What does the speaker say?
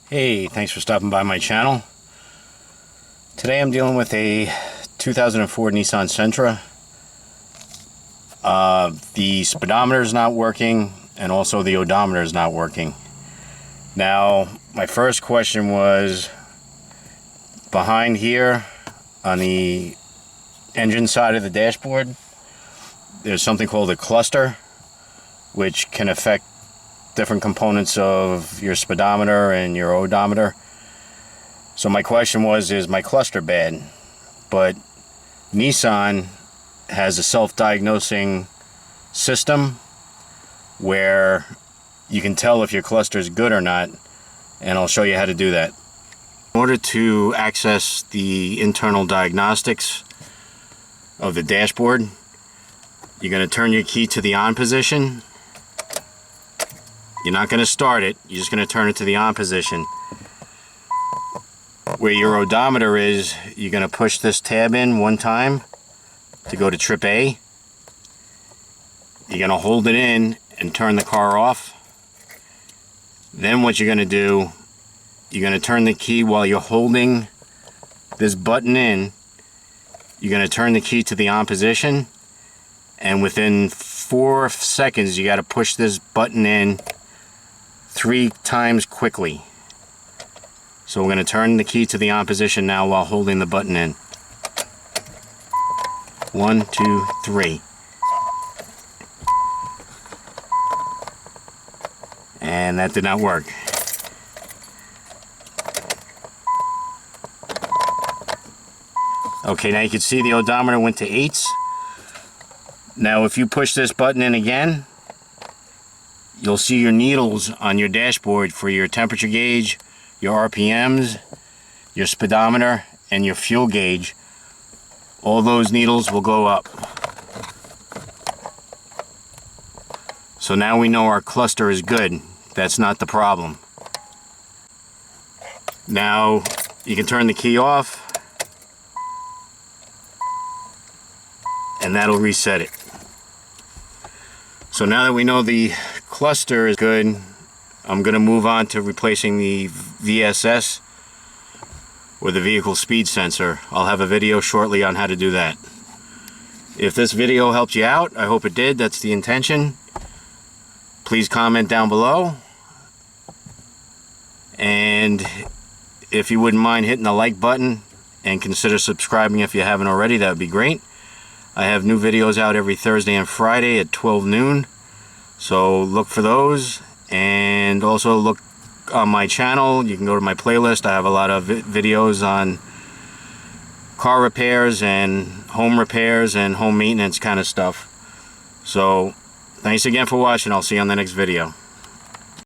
Hey, thanks for stopping by my channel. Today I'm dealing with a 2004 Nissan Sentra. The speedometer is not working, and also the odometer is not working. Now, my first question was, behind here on the engine side of the dashboard, there's something called a cluster, which can affect different components of your speedometer and your odometer. So my question was, is my cluster bad? But Nissan has a self-diagnosing system where you can tell if your cluster is good or not, and I'll show you how to do that. In order to access the internal diagnostics of the dashboard, you're going to turn your key to the on position. You're not going to start it, you're just going to turn it to the on position. Where your odometer is, you're going to push this tab in one time to go to trip A. You're going to hold it in and turn the car off. Then what you're going to do, you're going to turn the key while you're holding this button in. You're going to turn the key to the on position, and within 4 seconds you got to push this button in 3 times quickly. So we're going to turn the key to the on position now while holding the button in. 1, 2, 3. And that did not work. Okay, now you can see the odometer went to 8s. Now if you push this button in again, you'll see your needles on your dashboard for your temperature gauge, your RPMs, your speedometer, and your fuel gauge. All those needles will go up. So now we know our cluster is good. That's not the problem. Now you can turn the key off, and that'll reset it. So now that we know the cluster is good, I'm going to move on to replacing the VSS with the vehicle speed sensor. I'll have a video shortly on how to do that. If this video helped you out, I hope it did. That's the intention. Please comment down below. And if you wouldn't mind hitting the like button and consider subscribing if you haven't already, that would be great. I have new videos out every Thursday and Friday at 12 noon. So look for those, and also look on my channel. You can go to my playlist. I have a lot of videos on car repairs and home repairs and home maintenance kind of stuff. So thanks again for watching. I'll see you on the next video.